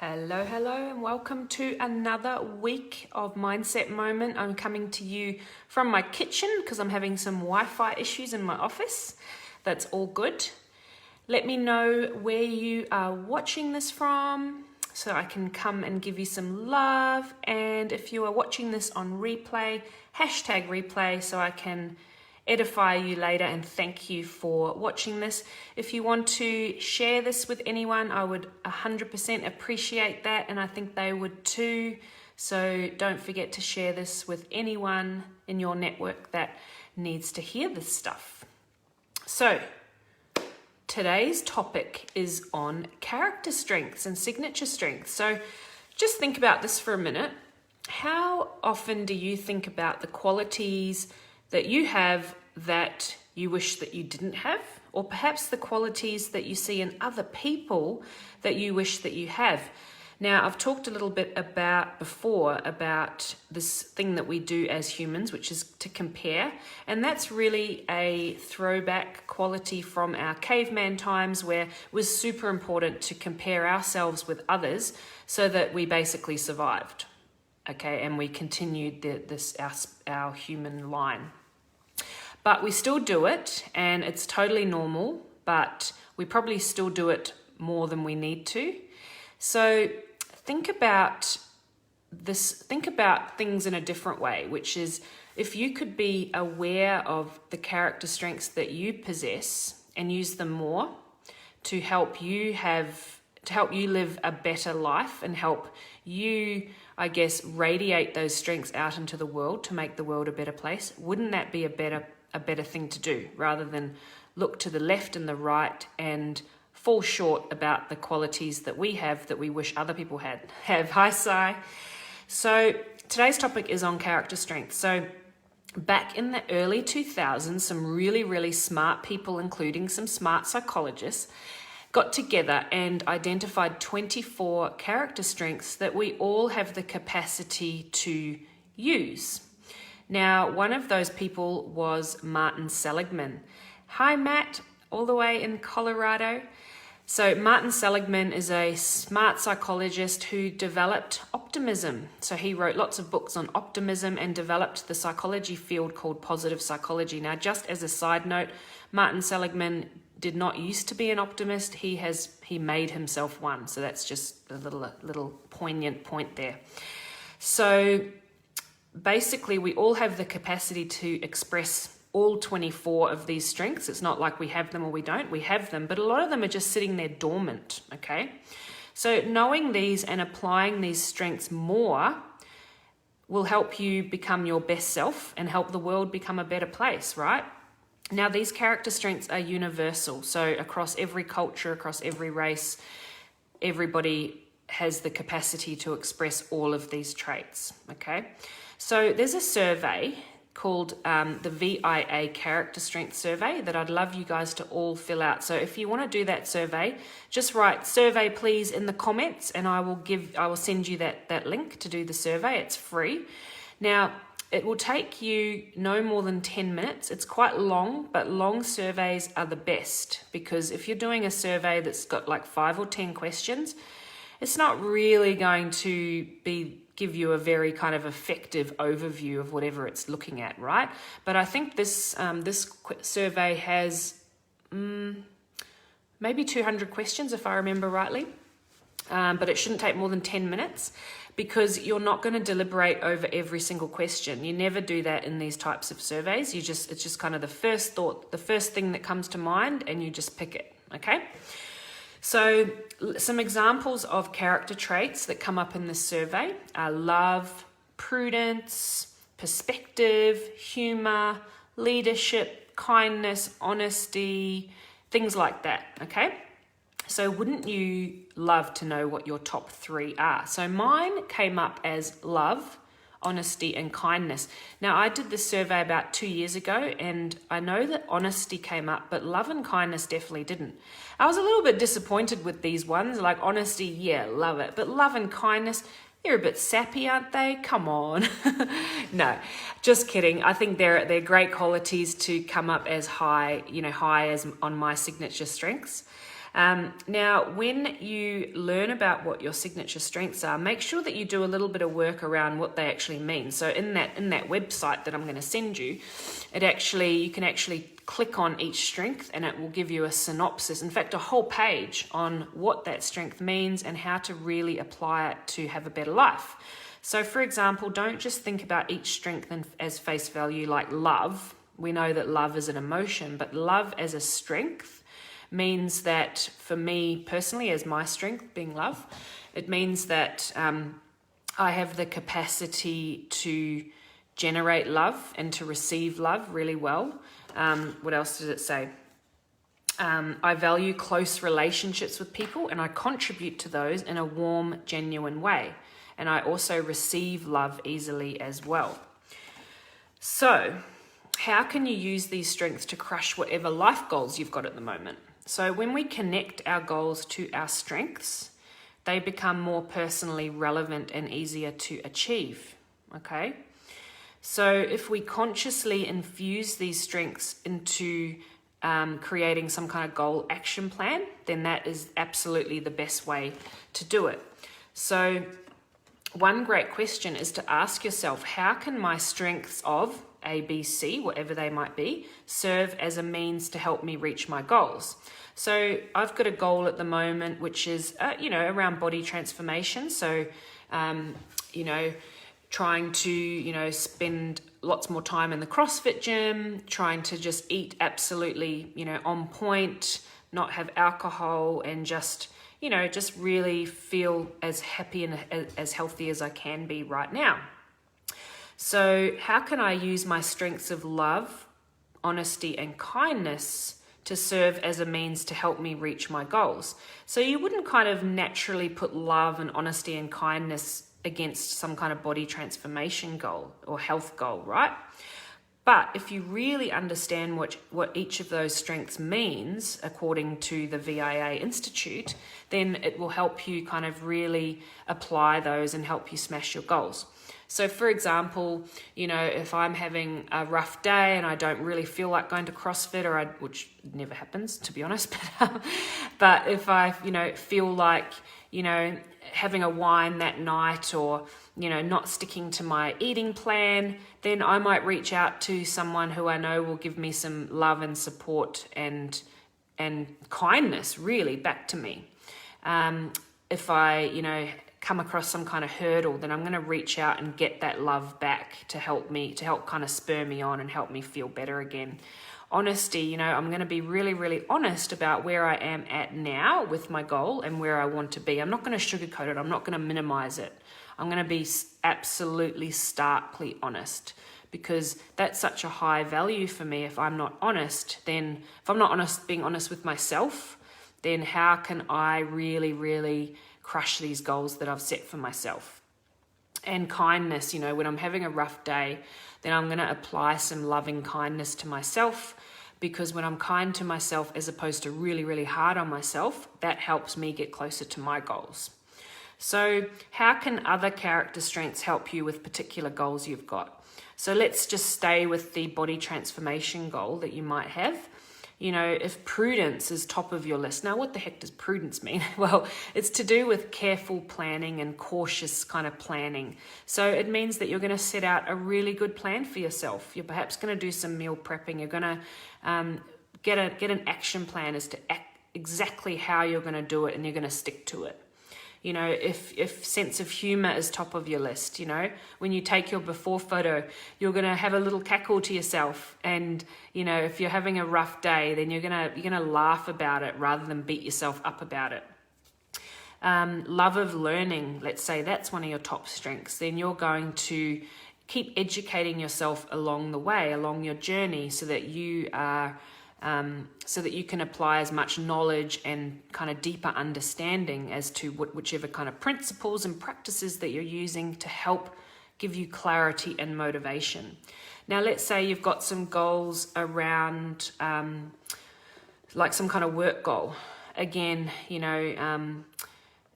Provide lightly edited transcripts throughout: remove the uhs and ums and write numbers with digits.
Hello, and welcome to another week of Mindset Moment. I'm coming to you from my kitchen because I'm having some Wi-Fi issues in my office. That's all good. Let me know where you are watching this from so I can come and give you some love. And if you are watching this on replay, hashtag replay so I can edify you later and thank you for watching this. If you want to share this with anyone, I would 100% appreciate that, and I think they would too. So don't forget to share this with anyone in your network that needs to hear this stuff. So today's topic is on character strengths and signature strengths. So just think about this for a minute. How often do you think about the qualities that you have that you wish that you didn't have, or perhaps the qualities that you see in other people that you wish that you have? Now, I've talked a little bit before about this thing that we do as humans, which is to compare, and that's really a throwback quality from our caveman times where it was super important to compare ourselves with others so that we basically survived. Okay, and we continued our human line. But we still do it, and it's totally normal, but we probably still do it more than we need to. So think about things in a different way, which is if you could be aware of the character strengths that you possess and use them more to help you live a better life and help you, I guess, radiate those strengths out into the world to make the world a better place. Wouldn't that be a better thing to do, rather than look to the left and the right and fall short about the qualities that we have that we wish other people have? Hi, Sai. So today's topic is on character strength. So back in the early 2000s, some really, really smart people, including some smart psychologists, got together and identified 24 character strengths that we all have the capacity to use. Now, one of those people was Martin Seligman. Hi, Matt, all the way in Colorado. So Martin Seligman is a smart psychologist who developed optimism. So he wrote lots of books on optimism and developed the psychology field called positive psychology. Now, just as a side note, Martin Seligman did not used to be an optimist. He made himself one. So that's just a little poignant point there. So basically, we all have the capacity to express all 24 of these strengths. It's not like we have them or we don't. We have them, but a lot of them are just sitting there dormant, okay? So knowing these and applying these strengths more will help you become your best self and help the world become a better place, right? Now, these character strengths are universal. So across every culture, across every race, everybody has the capacity to express all of these traits, okay? So there's a survey called the VIA Character Strength Survey that I'd love you guys to all fill out. So if you want to do that survey, just write "survey please" in the comments, and I will send you that link to do the survey. It's free. Now, it will take you no more than 10 minutes. It's quite long, but long surveys are the best, because if you're doing a survey that's got like 5 or 10 questions, it's not really going to give you a very kind of effective overview of whatever it's looking at, right? But I think this survey has maybe 200 questions, if I remember rightly. But it shouldn't take more than 10 minutes, because you're not going to deliberate over every single question. You never do that in these types of surveys. It's just kind of the first thought, the first thing that comes to mind, and you just pick it, okay? So some examples of character traits that come up in this survey are love, prudence, perspective, humor, leadership, kindness, honesty, things like that, okay? So wouldn't you love to know what your top 3 are? So mine came up as love, honesty, and kindness. Now, I did this survey about 2 years ago, and I know that honesty came up, but love and kindness definitely didn't. I was a little bit disappointed with these ones. Like honesty, yeah, love it. But love and kindness, they're a bit sappy, aren't they? Come on. No, just kidding. I think they're great qualities to come up as high as on my signature strengths. Now, when you learn about what your signature strengths are, make sure that you do a little bit of work around what they actually mean. So in that website that I'm going to send you, you can actually click on each strength and it will give you a synopsis, in fact, a whole page on what that strength means and how to really apply it to have a better life. So for example, don't just think about each strength as face value like love. We know that love is an emotion, but love as a strength means that for me personally, as my strength being love, it means that I have the capacity to generate love and to receive love really well. What else does it say? I value close relationships with people and I contribute to those in a warm, genuine way. And I also receive love easily as well. So how can you use these strengths to crush whatever life goals you've got at the moment? So when we connect our goals to our strengths, they become more personally relevant and easier to achieve, okay? So if we consciously infuse these strengths into creating some kind of goal action plan, then that is absolutely the best way to do it. So one great question is to ask yourself, how can my strengths of A, B, C, whatever they might be, serve as a means to help me reach my goals? So I've got a goal at the moment, which is, around body transformation. So, trying to, spend lots more time in the CrossFit gym, trying to just eat absolutely, on point, not have alcohol, and just really feel as happy and as healthy as I can be right now. So how can I use my strengths of love, honesty, and kindness to serve as a means to help me reach my goals? So you wouldn't kind of naturally put love and honesty and kindness against some kind of body transformation goal or health goal, right? But if you really understand what each of those strengths means, according to the VIA Institute, then it will help you kind of really apply those and help you smash your goals. So for example, if I'm having a rough day and I don't really feel like going to CrossFit, which never happens, to be honest, but if I, feel like, having a wine that night or, not sticking to my eating plan, then I might reach out to someone who I know will give me some love and support and kindness really back to me. If I, come across some kind of hurdle, then I'm going to reach out and get that love back to help kind of spur me on and help me feel better again. Honesty, I'm going to be really, really honest about where I am at now with my goal and where I want to be. I'm not going to sugarcoat it. I'm not going to minimize it. I'm going to be absolutely starkly honest, because that's such a high value for me. If I'm not honest, then if I'm not being honest with myself, then how can I really, really crush these goals that I've set for myself? And kindness, when I'm having a rough day, then I'm going to apply some loving kindness to myself, because when I'm kind to myself as opposed to really, really hard on myself, that helps me get closer to my goals. So how can other character strengths help you with particular goals you've got? So let's just stay with the body transformation goal that you might have. If prudence is top of your list. Now, what the heck does prudence mean? Well, it's to do with careful planning and cautious kind of planning. So it means that you're going to set out a really good plan for yourself. You're perhaps going to do some meal prepping. You're going to get an action plan as to exactly how you're going to do it, and you're going to stick to it. If sense of humor is top of your list, when you take your before photo, you're going to have a little cackle to yourself. And, if you're having a rough day, then you're going to laugh about it rather than beat yourself up about it. Love of learning, let's say that's one of your top strengths. Then you're going to keep educating yourself along the way, along your journey, so that you are so that you can apply as much knowledge and kind of deeper understanding as to whichever kind of principles and practices that you're using to help give you clarity and motivation. Now, let's say you've got some goals around like some kind of work goal. Again,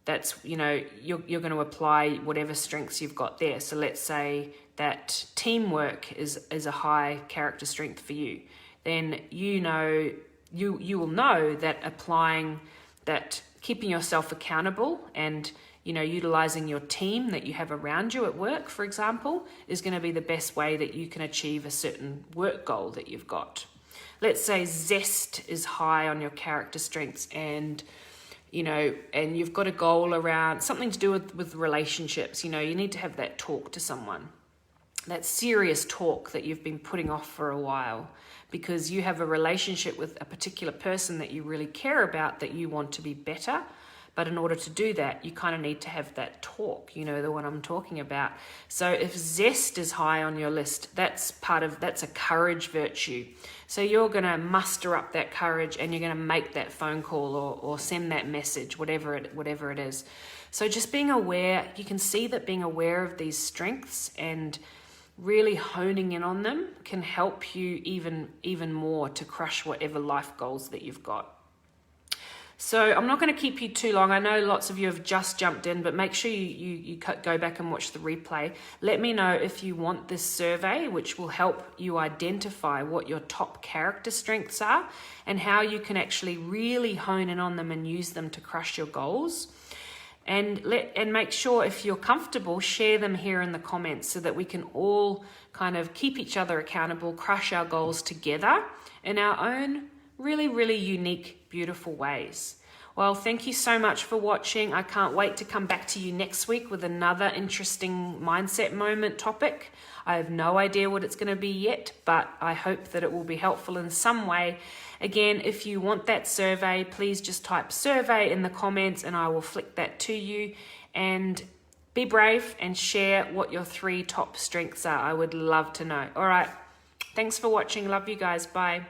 that's, you're going to apply whatever strengths you've got there. So let's say that teamwork is a high character strength for you. Then you will know that applying that keeping yourself accountable and, you know, utilizing your team that you have around you at work, for example, is going to be the best way that you can achieve a certain work goal that you've got. Let's say zest is high on your character strengths, and you know, and you've got a goal around something to do with relationships. You know, you need to have that talk to someone, that serious talk that you've been putting off for a while, because you have a relationship with a particular person that you really care about, that you want to be better. But in order to do that, you kind of need to have that talk, you know, the one I'm talking about. So if zest is high on your list, that's a courage virtue. So you're going to muster up that courage and you're going to make that phone call or send that message, whatever it is. So just being aware, you can see that being aware of these strengths and really honing in on them can help you even more to crush whatever life goals that you've got. So I'm not going to keep you too long. I know lots of you have just jumped in, but make sure you go back and watch the replay. Let me know if you want this survey, which will help you identify what your top character strengths are and how you can actually really hone in on them and use them to crush your goals. And make sure, if you're comfortable, share them here in the comments so that we can all kind of keep each other accountable, crush our goals together in our own really, really unique, beautiful ways. Well, thank you so much for watching. I can't wait to come back to you next week with another interesting mindset moment topic. I have no idea what it's going to be yet, but I hope that it will be helpful in some way. Again, if you want that survey, please just type survey in the comments and I will flick that to you. And be brave and share what your 3 top strengths are. I would love to know. All right. Thanks for watching. Love you guys. Bye.